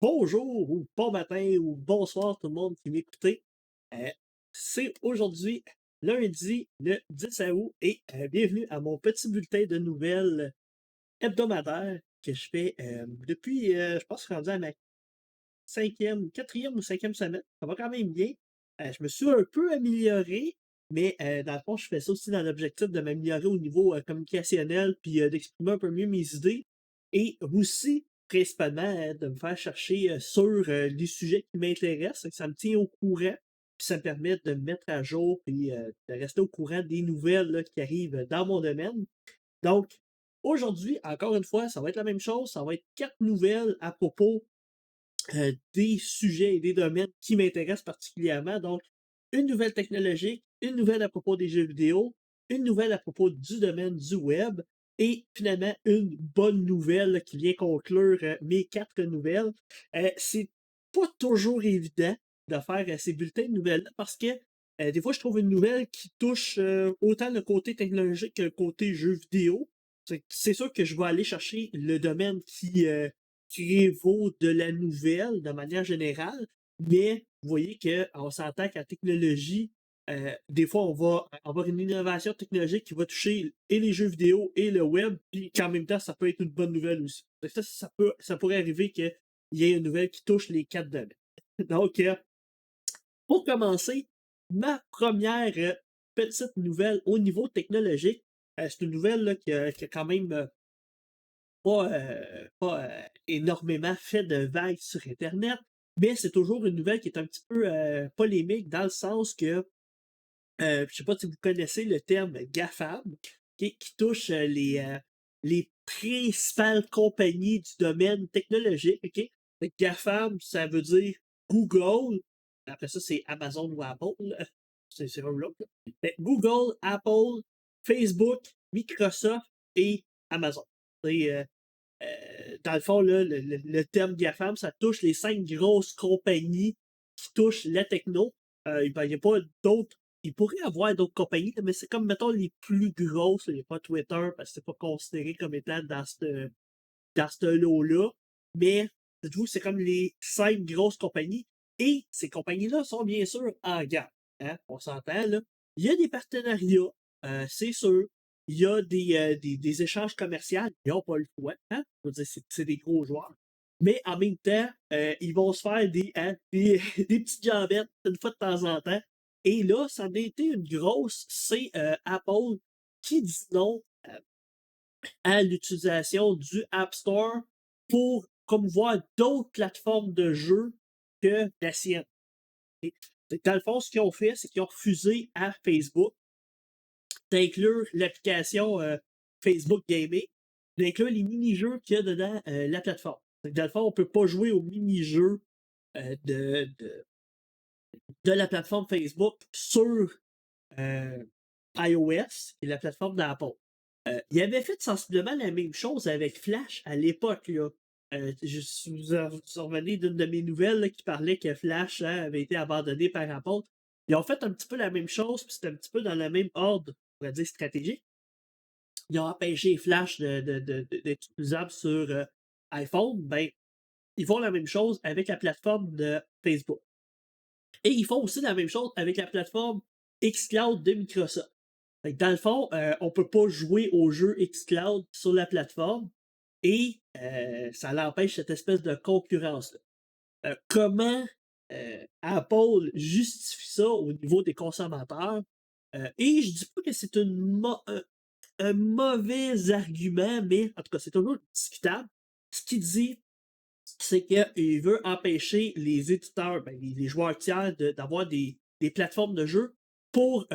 Bonjour ou bon matin ou bonsoir tout le monde qui m'écoutez. Euh, c'est aujourd'hui lundi le 10 août et bienvenue à mon petit bulletin de nouvelles hebdomadaire que je fais depuis, je pense, rendu à ma quatrième ou cinquième semaine. Ça va quand même bien. Je me suis un peu amélioré, mais dans le fond, je fais ça aussi dans l'objectif de m'améliorer au niveau communicationnel puis d'exprimer un peu mieux mes idées. Et aussi, principalement, de me faire chercher sur les sujets qui m'intéressent. Ça me tient au courant, puis ça me permet de me mettre à jour puis de rester au courant des nouvelles là, qui arrivent dans mon domaine. Donc, aujourd'hui, encore une fois, ça va être la même chose. Ça va être 4 nouvelles à propos des sujets et des domaines qui m'intéressent particulièrement. Donc, une nouvelle technologique, une nouvelle à propos des jeux vidéo, une nouvelle à propos du domaine du web et finalement une bonne nouvelle là, qui vient conclure mes 4 nouvelles. C'est pas toujours évident de faire ces bulletins de nouvelles parce que des fois, je trouve une nouvelle qui touche autant le côté technologique que le côté jeu vidéo. C'est sûr que je vais aller chercher le domaine qui vaut de la nouvelle de manière générale, mais vous voyez qu'on s'entend qu'en technologie, des fois, on va avoir une innovation technologique qui va toucher et les jeux vidéo et le web, puis qu'en même temps, ça peut être une bonne nouvelle aussi. Ça pourrait arriver qu'il y ait une nouvelle qui touche les 4 domaines. Donc, pour commencer, ma première petite nouvelle au niveau technologique, c'est une nouvelle là, qui a quand même pas énormément fait de vagues sur Internet, mais c'est toujours une nouvelle qui est un petit peu polémique dans le sens que, je ne sais pas si vous connaissez le terme GAFAM, qui touche les principales compagnies du domaine technologique. OK? Fait que GAFAM, ça veut dire Google. Après ça, c'est Amazon ou Apple. C'est un l'autre. Google, Apple, Facebook, Microsoft et Amazon. Dans le fond, là, le terme GAFAM, ça touche les 5 grosses compagnies qui touchent la techno. Il n'y a pas d'autres. Il pourrait y avoir d'autres compagnies, mais c'est comme, mettons, les plus grosses. Il n'y a pas Twitter parce que c'est pas considéré comme étant dans ce lot-là. Mais, dites-vous, c'est comme les 5 grosses compagnies. Et ces compagnies-là sont bien sûr en gamme. Hein? On s'entend, là. Il y a des partenariats, c'est sûr. Il y a des échanges commerciaux. Ils n'ont pas le choix. Hein? Je veux dire, c'est des gros joueurs. Mais en même temps, ils vont se faire des petites jambettes une fois de temps en temps. Et là, ça a été une grosse, c'est Apple qui dit non à l'utilisation du App Store pour promouvoir d'autres plateformes de jeux que la sienne. Et dans le fond, ce qu'ils ont fait, c'est qu'ils ont refusé à Facebook d'inclure l'application Facebook Gaming, d'inclure les mini-jeux qu'il y a dedans la plateforme. Dans le fond, on ne peut pas jouer aux mini-jeux de la plateforme Facebook sur euh, iOS et la plateforme d'Apple. Il avait fait sensiblement la même chose avec Flash à l'époque. Là. Je vous revenez d'une de mes nouvelles là, qui parlait que Flash avait été abandonné par Apple. Ils ont fait un petit peu la même chose, puis c'était un petit peu dans le même ordre, on va dire, stratégique. Ils ont empêché Flash d'être utilisable sur iPhone. Ben, ils font la même chose avec la plateforme de Facebook. Et ils font aussi la même chose avec la plateforme xCloud de Microsoft. Dans le fond, on ne peut pas jouer au jeu xCloud sur la plateforme et ça l'empêche cette espèce de concurrence-là. Comment Apple justifie ça au niveau des consommateurs? Et je dis pas que c'est un mauvais argument, mais en tout cas, c'est toujours discutable. Ce qu'il dit, c'est qu'il veut empêcher les éditeurs, ben, les joueurs tiers d'avoir des plateformes de jeu pour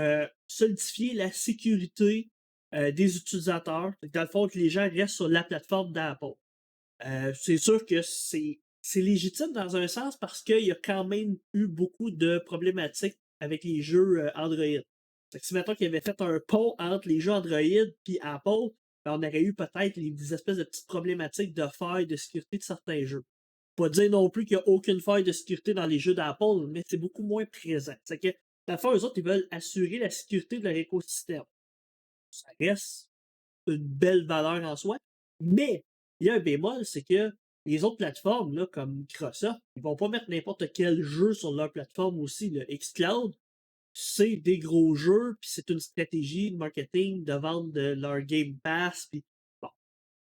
solidifier la sécurité des utilisateurs. Dans le fond, que les gens restent sur la plateforme d'Apple. C'est sûr que c'est légitime dans un sens parce qu'il y a quand même eu beaucoup de problématiques avec les jeux Android. Si maintenant qu'il avait fait un pont entre les jeux Android et Apple, ben, on aurait eu peut-être des espèces de petites problématiques de failles de sécurité de certains jeux. Pas dire non plus qu'il n'y a aucune faille de sécurité dans les jeux d'Apple, mais c'est beaucoup moins présent. C'est que, dans le fond, eux autres, ils veulent assurer la sécurité de leur écosystème. Ça reste une belle valeur en soi, mais il y a un bémol, c'est que les autres plateformes, là, comme Microsoft, ils vont pas mettre n'importe quel jeu sur leur plateforme aussi. Le xCloud, c'est des gros jeux, puis c'est une stratégie de marketing de vente de leur Game Pass. Puis bon.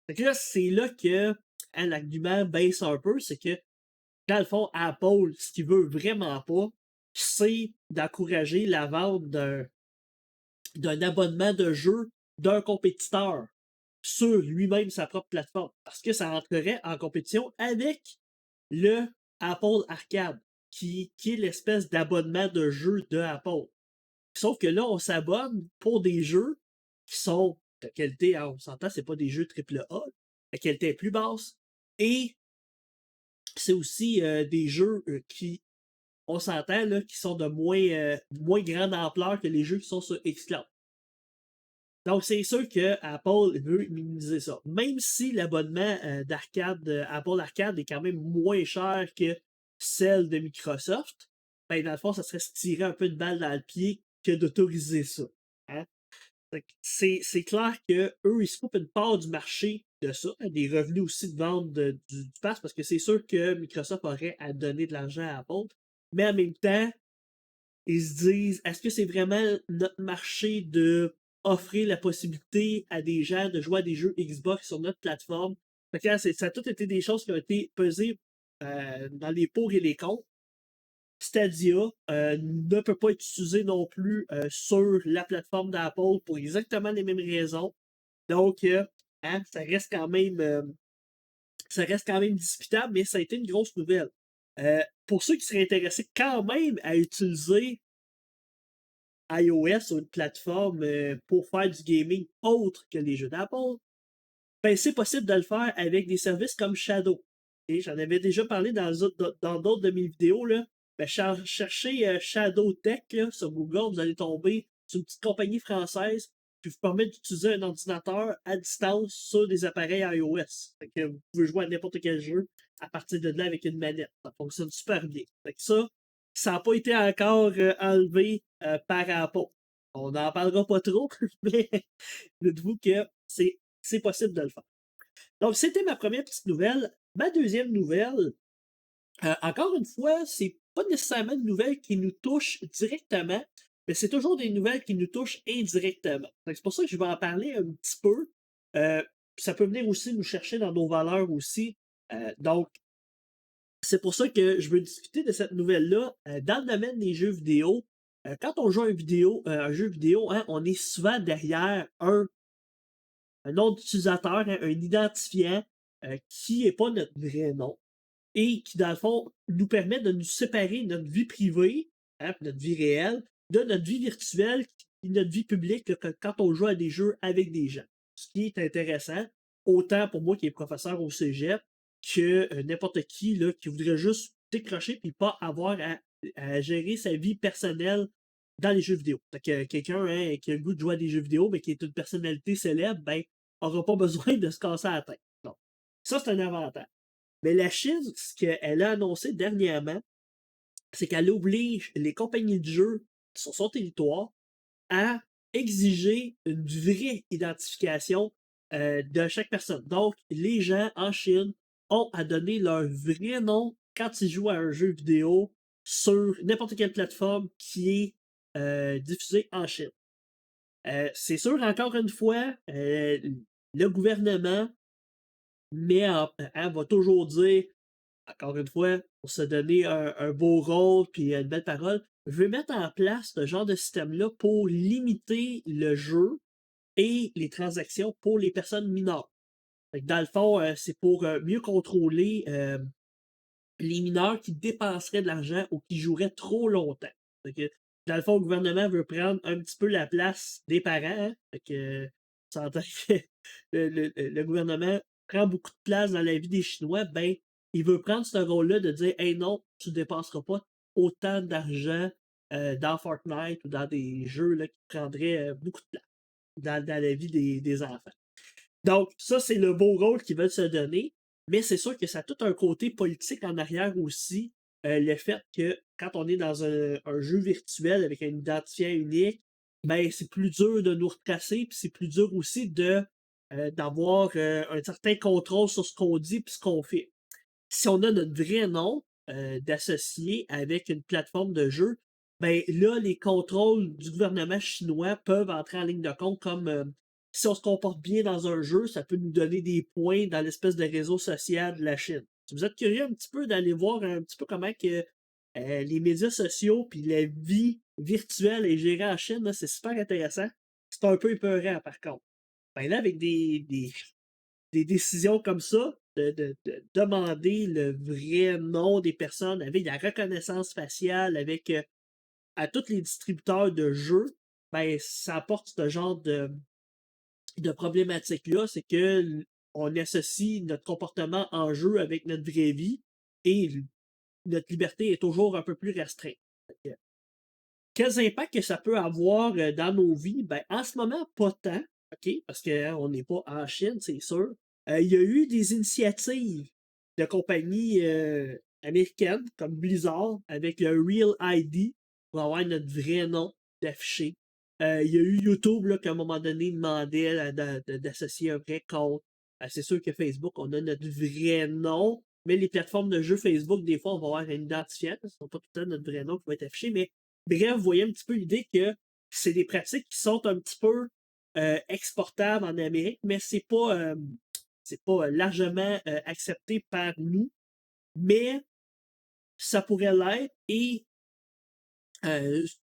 Fait que là, c'est là que hein, l'argument baisse un peu, c'est que dans le fond, Apple, ce qu'il veut vraiment pas, c'est d'encourager la vente d'un abonnement de jeu d'un compétiteur sur lui-même sa propre plateforme. Parce que ça rentrerait en compétition avec le Apple Arcade, qui est l'espèce d'abonnement de jeu de Apple. Sauf que là, on s'abonne pour des jeux qui sont de qualité, hein, on s'entend, c'est pas des jeux AAA, la qualité est plus basse. Et c'est aussi des jeux qui, on s'entend, là, qui sont de moins grande ampleur que les jeux qui sont sur xCloud. Donc, c'est sûr que Apple veut minimiser ça. Même si l'abonnement d'arcade, Apple Arcade est quand même moins cher que celle de Microsoft, ben, dans le fond, ça serait se tirer un peu de balle dans le pied que d'autoriser ça. Hein? C'est clair qu'eux, ils se coupent une part du marché de ça, hein, des revenus aussi de vente du pass, parce que c'est sûr que Microsoft aurait à donner de l'argent à Apple. Mais en même temps, ils se disent, est-ce que c'est vraiment notre marché de offrir la possibilité à des gens de jouer à des jeux Xbox sur notre plateforme? Fait que là, ça a tout été des choses qui ont été pesées dans les pour et les contre. Stadia ne peut pas être utilisé non plus sur la plateforme d'Apple pour exactement les mêmes raisons. Donc, hein, ça reste quand même discutable, mais ça a été une grosse nouvelle. Pour ceux qui seraient intéressés quand même à utiliser iOS ou une plateforme pour faire du gaming autre que les jeux d'Apple, ben c'est possible de le faire avec des services comme Shadow. Et j'en avais déjà parlé dans d'autres de mes vidéos. Là. Ben, cherchez Shadow Tech là, sur Google, vous allez tomber sur une petite compagnie française qui vous permet d'utiliser un ordinateur à distance sur des appareils iOS. Fait que vous pouvez jouer à n'importe quel jeu à partir de là avec une manette. Ça fonctionne super bien. Fait que ça n'a pas été encore enlevé par Apple. On n'en parlera pas trop, mais dites-vous que c'est possible de le faire. Donc, c'était ma première petite nouvelle. Ma deuxième nouvelle, encore une fois, c'est pas nécessairement une nouvelle qui nous touche directement, mais c'est toujours des nouvelles qui nous touchent indirectement. C'est pour ça que je vais en parler un petit peu. Euh, Ça peut venir aussi nous chercher dans nos valeurs aussi. Donc, c'est pour ça que je veux discuter de cette nouvelle-là dans le domaine des jeux vidéo. Quand on joue un jeu vidéo, hein, on est souvent derrière un nom d'utilisateur, hein, un identifiant qui n'est pas notre vrai nom et qui, dans le fond, nous permet de nous séparer de notre vie privée, hein, notre vie réelle, de notre vie virtuelle et notre vie publique là, quand on joue à des jeux avec des gens. Ce qui est intéressant, autant pour moi qui est professeur au cégep que n'importe qui là, qui voudrait juste décrocher et pas avoir à gérer sa vie personnelle dans les jeux vidéo. Fait que quelqu'un hein, qui a le goût de jouer à des jeux vidéo, mais qui est une personnalité célèbre, ben, n'aura pas besoin de se casser la tête. Donc, ça, c'est un avantage. Mais la Chine, ce qu'elle a annoncé dernièrement, c'est qu'elle oblige les compagnies de jeux sur son territoire à exiger une vraie identification de chaque personne. Donc, les gens en Chine ont à donner leur vrai nom quand ils jouent à un jeu vidéo sur n'importe quelle plateforme qui est diffusée en Chine. C'est sûr, encore une fois, le gouvernement va toujours dire, encore une fois, pour se donner un beau rôle puis une belle parole, je vais mettre en place ce genre de système-là pour limiter le jeu et les transactions pour les personnes mineures. Dans le fond, c'est pour mieux contrôler les mineurs qui dépenseraient de l'argent ou qui joueraient trop longtemps. Dans le fond, le gouvernement veut prendre un petit peu la place des parents. Hein? Ça entend que le gouvernement prend beaucoup de place dans la vie des Chinois. Ben, il veut prendre ce rôle-là de dire hey non, tu ne dépasseras pas autant d'argent dans Fortnite ou dans des jeux là, qui prendraient beaucoup de place dans la vie des enfants. Donc, ça, c'est le beau rôle qu'ils veulent se donner, mais c'est sûr que ça a tout un côté politique en arrière aussi. Le fait que quand on est dans un jeu virtuel avec un identifiant unique, ben c'est plus dur de nous retracer, puis c'est plus dur aussi d'avoir un certain contrôle sur ce qu'on dit et ce qu'on fait. si on a notre vrai nom d'associé avec une plateforme de jeu, ben là, les contrôles du gouvernement chinois peuvent entrer en ligne de compte comme si on se comporte bien dans un jeu, ça peut nous donner des points dans l'espèce de réseau social de la Chine. Si vous êtes curieux un petit peu d'aller voir un petit peu comment que les médias sociaux puis la vie virtuelle est gérée en Chine, c'est super intéressant. C'est un peu épeurant par contre. Ben là, avec des décisions comme ça, de demander le vrai nom des personnes avec la reconnaissance faciale, avec à tous les distributeurs de jeux, ben, ça apporte ce genre de problématique-là, c'est que on associe notre comportement en jeu avec notre vraie vie et notre liberté est toujours un peu plus restreinte. Quels impacts que ça peut avoir dans nos vies? Ben, en ce moment, pas tant, OK? Parce qu'on n'est pas en Chine, c'est sûr. Il y a eu des initiatives de compagnies américaines comme Blizzard avec le Real ID pour avoir notre vrai nom d'affiché. Il y a eu YouTube là, qu'à un moment donné demandait d'associer un vrai compte. C'est sûr que Facebook, on a notre vrai nom, mais les plateformes de jeux Facebook, des fois, on va avoir un identifiant. Ce ne sont pas tout le temps notre vrai nom qui va être affiché, mais bref, vous voyez un petit peu l'idée que c'est des pratiques qui sont un petit peu exportables en Amérique, mais c'est pas largement accepté par nous, mais ça pourrait l'être et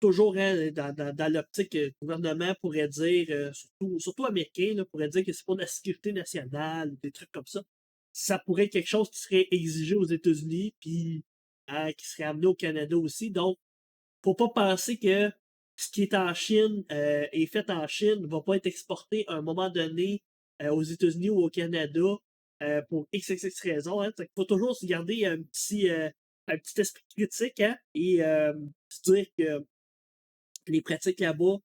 toujours hein, dans l'optique le gouvernement pourrait dire, surtout américain, là, pourrait dire que c'est pour la sécurité nationale, des trucs comme ça. Ça pourrait être quelque chose qui serait exigé aux États-Unis, puis qui serait amené au Canada aussi. Donc, faut pas penser que ce qui est en Chine est fait en Chine ne va pas être exporté à un moment donné aux États-Unis ou au Canada pour XXX raisons. Hein. Il faut toujours se garder un petit esprit critique hein, et se dire que les pratiques là-bas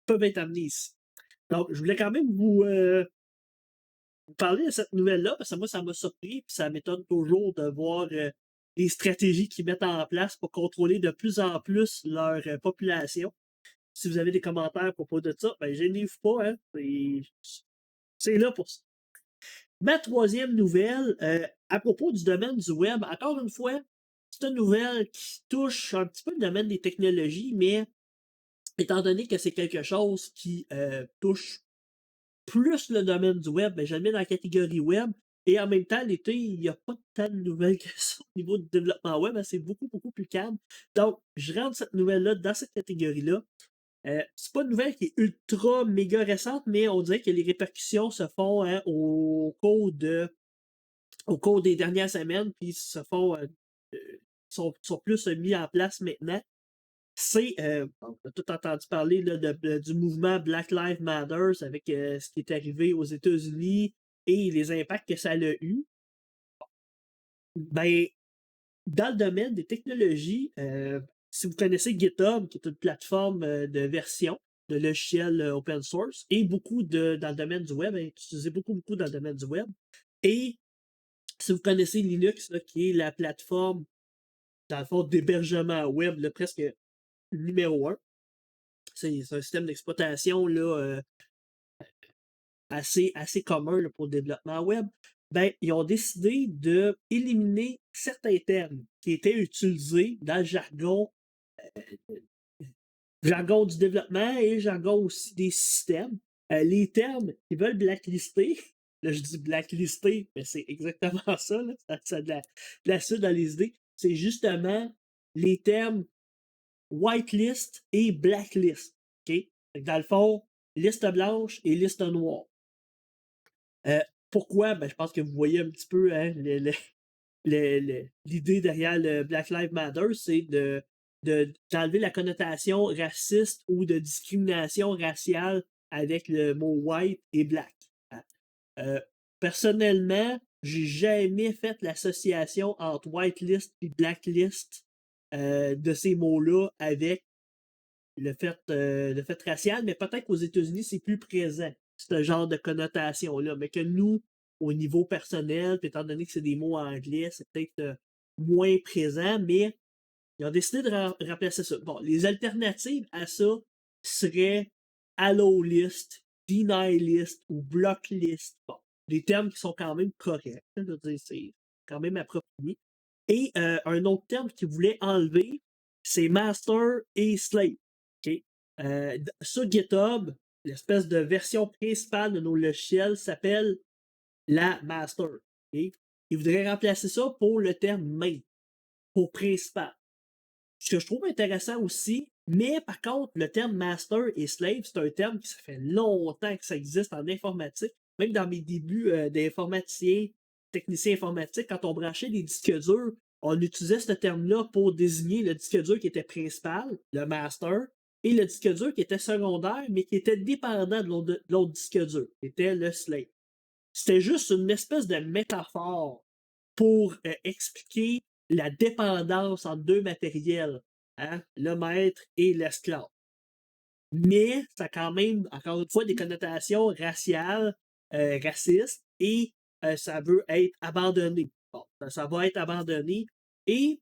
peuvent être amenées ici. Donc, je voulais quand même vous parler de cette nouvelle-là, parce que moi, ça m'a surpris, puis ça m'étonne toujours de voir les stratégies qu'ils mettent en place pour contrôler de plus en plus leur population. Si vous avez des commentaires à propos de ça, ben gênez-vous pas, hein. C'est là pour ça. Ma troisième nouvelle, à propos du domaine du web, encore une fois, c'est une nouvelle qui touche un petit peu le domaine des technologies, mais étant donné que c'est quelque chose qui touche plus le domaine du web, ben, je le mets dans la catégorie web. Et en même temps, l'été, il n'y a pas tant de nouvelles que ça au niveau du développement web. Hein, c'est beaucoup, beaucoup plus calme. Donc, je rentre cette nouvelle-là dans cette catégorie-là. C'est pas une nouvelle qui est ultra méga récente, mais on dirait que les répercussions se font hein, au cours des dernières semaines, puis se font sont plus mis en place maintenant. C'est, on a tout entendu parler là, du mouvement Black Lives Matter avec ce qui est arrivé aux États-Unis et les impacts que ça a eu. Ben, dans le domaine des technologies, si vous connaissez GitHub, qui est une plateforme de version de logiciels open source, et beaucoup dans le domaine du web, hein, utilisé beaucoup, beaucoup dans le domaine du web. Et si vous connaissez Linux, là, qui est la plateforme, dans le fond, d'hébergement web, là, presque numéro un. C'est un système d'exploitation là, assez commun là, pour le développement web. Ben, ils ont décidé d'éliminer certains termes qui étaient utilisés dans le jargon du développement et le jargon aussi des systèmes. Les termes qu'ils veulent blacklister, là je dis blacklister, mais c'est exactement ça, là, ça a de la suite dans les idées, c'est justement les termes whitelist et blacklist. OK? Dans le fond, liste blanche et liste noire. Pourquoi? Ben, je pense que vous voyez un petit peu hein, l'idée derrière le Black Lives Matter, c'est d'enlever la connotation raciste ou de discrimination raciale avec le mot white et black. Hein. Euh, Personnellement, j'ai jamais fait l'association entre whitelist et blacklist de ces mots-là avec le fait racial, mais peut-être qu'aux États-Unis, c'est plus présent, ce genre de connotation-là. Mais que nous, au niveau personnel, puis étant donné que c'est des mots anglais, c'est peut-être moins présent, mais ils ont décidé de remplacer ça. Bon, les alternatives à ça seraient allow list, deny list ou block list. Bon, des termes qui sont quand même corrects. Je veux dire, quand même approprié. Et un autre terme qu'il voulait enlever, c'est master et slave. OK? Sur GitHub, l'espèce de version principale de nos logiciels s'appelle la master. OK? Il voudrait remplacer ça pour le terme main, pour principal. Ce que je trouve intéressant aussi, mais par contre, le terme master et slave, c'est un terme qui ça fait longtemps que ça existe en informatique. Même dans mes débuts d'informaticien, technicien informatique, quand on branchait des disques durs, on utilisait ce terme-là pour désigner le disque dur qui était principal, le master, et le disque dur qui était secondaire, mais qui était dépendant de l'autre disque dur, qui était le slave. C'était juste une espèce de métaphore pour expliquer la dépendance entre deux matériels, hein, le maître et l'esclave. Mais ça a quand même, encore une fois, des connotations raciales, racistes, et ça veut être abandonné. Bon, ça va être abandonné. Et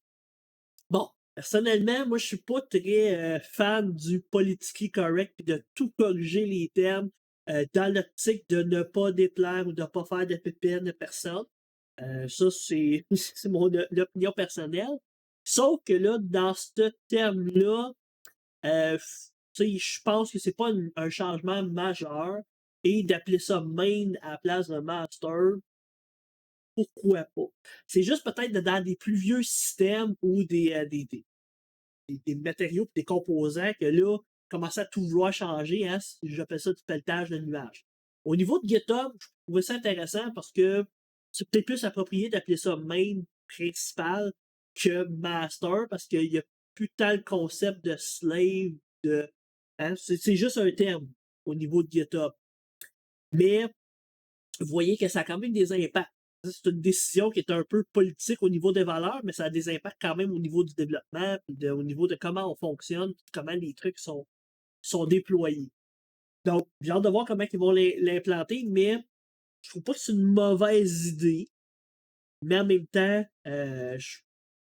bon, personnellement, moi, je suis pas très fan du politically correct et de tout corriger les termes dans l'optique de ne pas déplaire ou de ne pas faire de pépine de personne. Ça, c'est mon opinion personnelle. Sauf que là, dans ce terme-là, je pense que c'est pas un changement majeur. Et d'appeler ça main à la place de master, pourquoi pas? C'est juste peut-être dans des plus vieux systèmes ou des matériaux et des composants que là, commençait à tout vouloir changer, hein, j'appelle ça du pelletage de nuages. Au niveau de GitHub, je trouvais ça intéressant parce que c'est peut-être plus approprié d'appeler ça main principal que master parce qu'il n'y a plus tant le concept de slave, hein, c'est juste un terme au niveau de GitHub. Mais vous voyez que ça a quand même des impacts. C'est une décision qui est un peu politique au niveau des valeurs, mais ça a des impacts quand même au niveau du développement, au niveau de comment on fonctionne, comment les trucs sont déployés. Donc, j'ai hâte de voir comment ils vont l'implanter, mais je trouve pas que c'est une mauvaise idée. Mais en même temps, je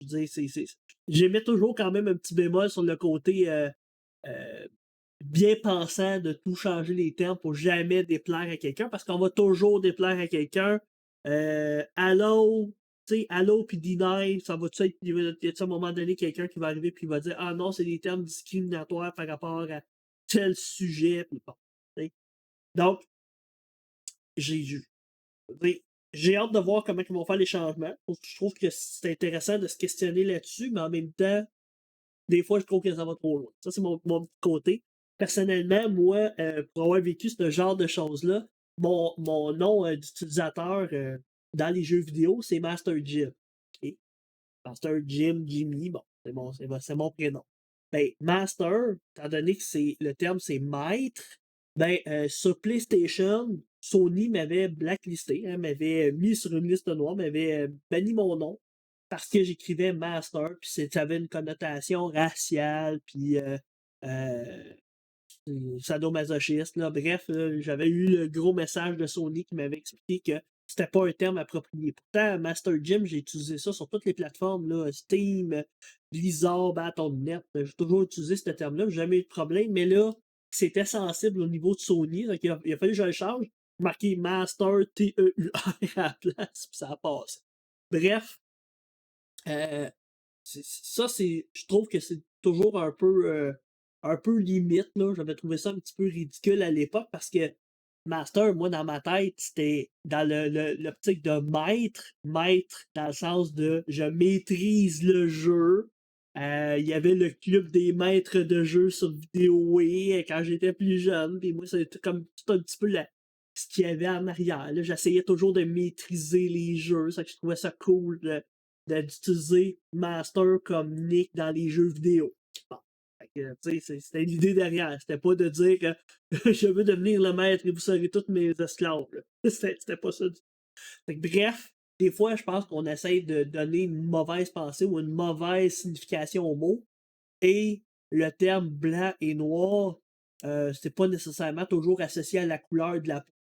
veux dire, j'aimais toujours quand même un petit bémol sur le côté euh, bien pensant de tout changer les termes pour jamais déplaire à quelqu'un, parce qu'on va toujours déplaire à quelqu'un. Allo, tu sais, allo puis deny, ça va-tu être, y a-t-il à un moment donné quelqu'un qui va arriver puis va dire ah non, c'est des termes discriminatoires par rapport à tel sujet, puis bon. Donc, j'ai j'ai hâte de voir comment ils vont faire les changements. Je trouve que c'est intéressant de se questionner là-dessus, mais en même temps, des fois, je trouve que ça va trop loin. Ça, c'est mon petit côté. Personnellement, moi, pour avoir vécu ce genre de choses-là, mon nom d'utilisateur dans les jeux vidéo, c'est Master Jim. OK? Master Jim, Jimmy, bon, c'est mon prénom. Ben, Master, étant donné que le terme c'est maître, ben, sur PlayStation, Sony m'avait blacklisté, hein, m'avait mis sur une liste noire, m'avait banni mon nom parce que j'écrivais Master, puis ça avait une connotation raciale, puis euh, sadomasochiste. Là. Bref, j'avais eu le gros message de Sony qui m'avait expliqué que c'était pas un terme approprié. Pourtant, Master Gym, j'ai utilisé ça sur toutes les plateformes, là, Steam, Blizzard, Battle.net. J'ai toujours utilisé ce terme-là, j'ai jamais eu de problème, mais là, c'était sensible au niveau de Sony, donc il a fallu que je le change, marqué Master T-E-U-R à la place, puis ça passe. Bref, euh, je trouve que c'est toujours un peu limite, là. J'avais trouvé ça un petit peu ridicule à l'époque parce que Master, moi, dans ma tête, c'était dans l'optique de maître, dans le sens de je maîtrise le jeu. Il y avait le club des maîtres de jeu sur vidéo quand j'étais plus jeune. Puis moi, c'était comme tout un petit peu ce qu'il y avait en arrière. J'essayais toujours de maîtriser les jeux. Ça que je trouvais ça cool d'utiliser Master comme nick dans les jeux vidéo. Bon. C'était l'idée derrière. C'était pas de dire que je veux devenir le maître et vous serez tous mes esclaves. C'était pas ça. Bref, des fois, je pense qu'on essaye de donner une mauvaise pensée ou une mauvaise signification au mot. Et le terme blanc et noir, c'est pas nécessairement toujours associé à la couleur de la peau.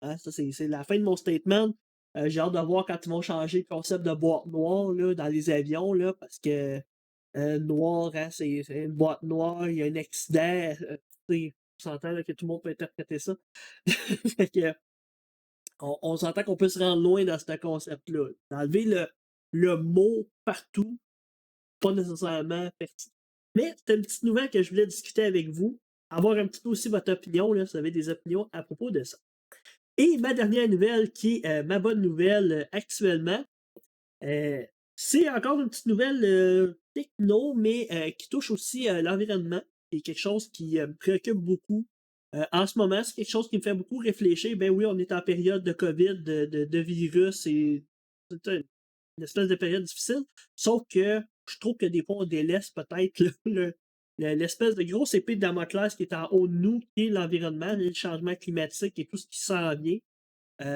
Hein? Ça, c'est la fin de mon statement. J'ai hâte de voir quand ils vont changer le concept de boîte noire là, dans les avions, là, parce que noir, hein, c'est une boîte noire, il y a un accident. On s'entend là, que tout le monde peut interpréter ça. Fait que, on s'entend qu'on peut se rendre loin dans ce concept-là. D'enlever le mot partout, pas nécessairement pertinent. Mais c'était une petite nouvelle que je voulais discuter avec vous, avoir un petit peu aussi votre opinion, là, si vous avez des opinions à propos de ça. Et ma dernière nouvelle, qui est ma bonne nouvelle actuellement, euh, c'est encore une petite nouvelle techno, mais qui touche aussi l'environnement. C'est quelque chose qui me préoccupe beaucoup. En ce moment, c'est quelque chose qui me fait beaucoup réfléchir. Ben oui, on est en période de COVID, de virus, et c'est une espèce de période difficile. Sauf que je trouve que des fois, on délaisse peut-être l'espèce de grosse épée de Damoclès qui est en haut de nous, qui est l'environnement, le changement climatique et tout ce qui s'en vient.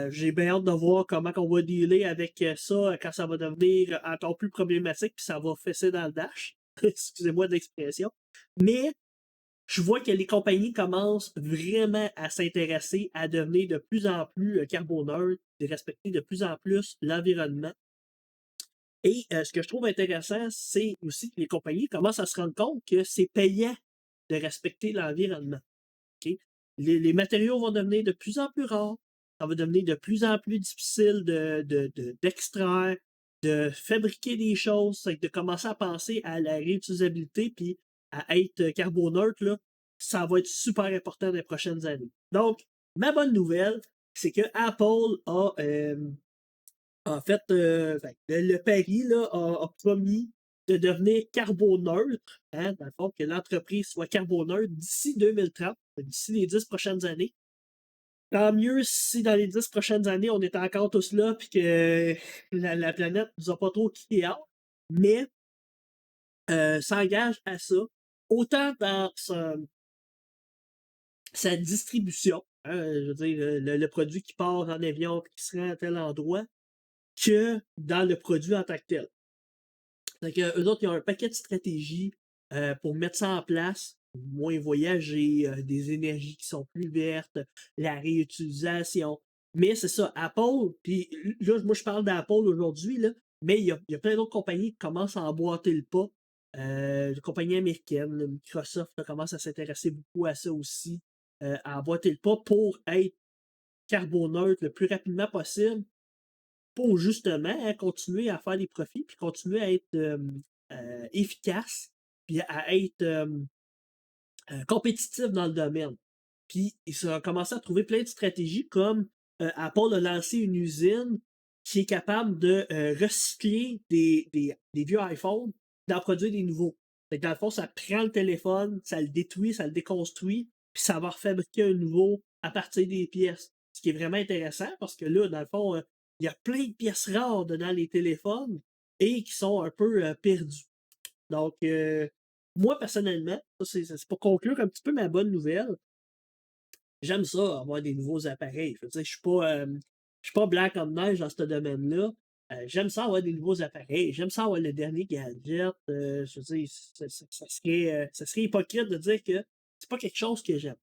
J'ai bien hâte de voir comment on va dealer avec ça quand ça va devenir encore plus problématique puis ça va fesser dans le dash. Excusez-moi de l'expression. Mais je vois que les compagnies commencent vraiment à s'intéresser à devenir de plus en plus carboneutres, de respecter de plus en plus l'environnement. Et ce que je trouve intéressant, c'est aussi que les compagnies commencent à se rendre compte que c'est payant de respecter l'environnement. OK? Les matériaux vont devenir de plus en plus rares. Ça va devenir de plus en plus difficile d'extraire, de fabriquer des choses, de commencer à penser à la réutilisabilité puis à être carboneutre, là, ça va être super important dans les prochaines années. Donc, ma bonne nouvelle, c'est que Apple a en fait, le pari là, a promis de devenir carboneutre, hein, dans le fond, que l'entreprise soit carboneutre d'ici 2030, d'ici les 10 prochaines années. Tant mieux si dans les 10 prochaines années, on est encore tous là et que la planète nous a pas trop quitté hors, mais s'engage à ça, autant dans sa distribution, hein, je veux dire, le produit qui part en avion et qui se rend à tel endroit, que dans le produit en tant que tel. Donc, eux autres, ils ont un paquet de stratégies pour mettre ça en place, moins voyager, des énergies qui sont plus vertes, la réutilisation. Mais c'est ça, Apple, puis là, moi je parle d'Apple aujourd'hui, là, mais il y a plein d'autres compagnies qui commencent à emboîter le pas. Les compagnies américaines, là, Microsoft là, commence à s'intéresser beaucoup à ça aussi, à emboîter le pas pour être carboneutre le plus rapidement possible pour justement continuer à faire des profits, puis continuer à être efficace, puis à être compétitif dans le domaine. Puis ils ont commencé à trouver plein de stratégies comme Apple a lancé une usine qui est capable de recycler des vieux iPhones, d'en produire des nouveaux. Fait que dans le fond, ça prend le téléphone, ça le détruit, ça le déconstruit, puis ça va refabriquer un nouveau à partir des pièces. Ce qui est vraiment intéressant parce que là, dans le fond, il y a plein de pièces rares dans les téléphones et qui sont un peu perdues. Donc, moi, personnellement, ça, c'est pour conclure un petit peu ma bonne nouvelle, j'aime ça, avoir des nouveaux appareils. Je veux dire, je suis pas blanc comme neige dans ce domaine-là. J'aime ça avoir des nouveaux appareils. J'aime ça avoir le dernier gadget. Je veux dire, ça serait hypocrite de dire que c'est pas quelque chose que j'aime.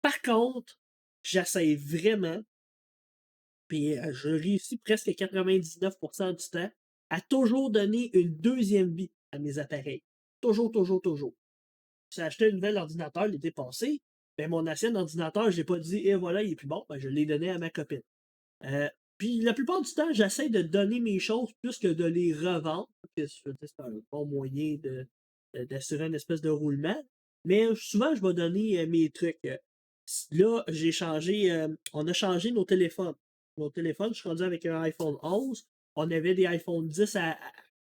Par contre, j'essaie vraiment, puis je réussis presque 99% du temps, à toujours donner une deuxième vie à mes appareils. Toujours, toujours, toujours. J'ai acheté un nouvel ordinateur l'été passé, ben mon ancien ordinateur, je n'ai pas dit, et voilà, il est plus bon, ben je l'ai donné à ma copine. Euh, Puis la plupart du temps, j'essaie de donner mes choses plus que de les revendre, parce que c'est un bon moyen d'assurer une espèce de roulement. Mais souvent, je vais donner mes trucs. Là, on a changé nos téléphones. Nos téléphones, je suis rendu avec un iPhone 11. On avait des iPhone 10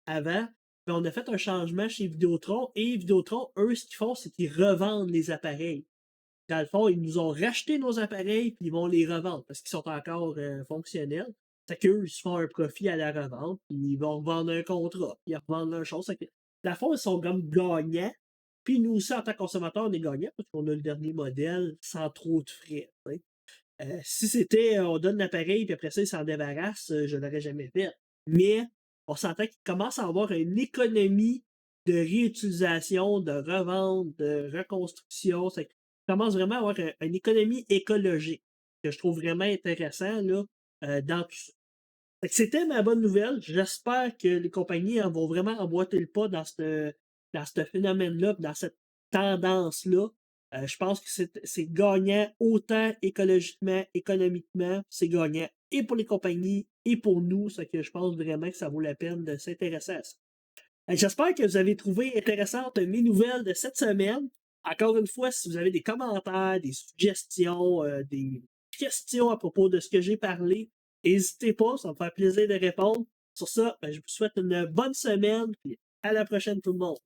avant. Mais on a fait un changement chez Vidéotron. Et Vidéotron, eux, ce qu'ils font, c'est qu'ils revendent les appareils. Dans le fond, ils nous ont racheté nos appareils puis ils vont les revendre parce qu'ils sont encore fonctionnels. Fait qu'eux, ils se font un profit à la revente, puis ils vont revendre un contrat, puis ils revendent leur chose. Dans le fond, ils sont comme gagnants. Puis nous aussi, en tant que consommateurs, on est gagnants parce qu'on a le dernier modèle sans trop de frais. Si c'était on donne l'appareil puis après ça, ils s'en débarrassent, je ne l'aurais jamais fait. Mais on s'entend qu'il commence à avoir une économie de réutilisation, de revente, de reconstruction. Ça commence vraiment à avoir une économie écologique que je trouve vraiment intéressant là, dans tout ça. C'était ma bonne nouvelle. J'espère que les compagnies vont vraiment emboîter le pas dans ce phénomène-là, dans cette tendance-là. Je pense que c'est gagnant autant écologiquement, économiquement, c'est gagnant et pour les compagnies et pour nous, ce que je pense vraiment que ça vaut la peine de s'intéresser à ça. J'espère que vous avez trouvé intéressantes mes nouvelles de cette semaine. Encore une fois, si vous avez des commentaires, des suggestions, des questions à propos de ce que j'ai parlé, n'hésitez pas, ça me fait plaisir de répondre. Sur ça, je vous souhaite une bonne semaine et à la prochaine tout le monde.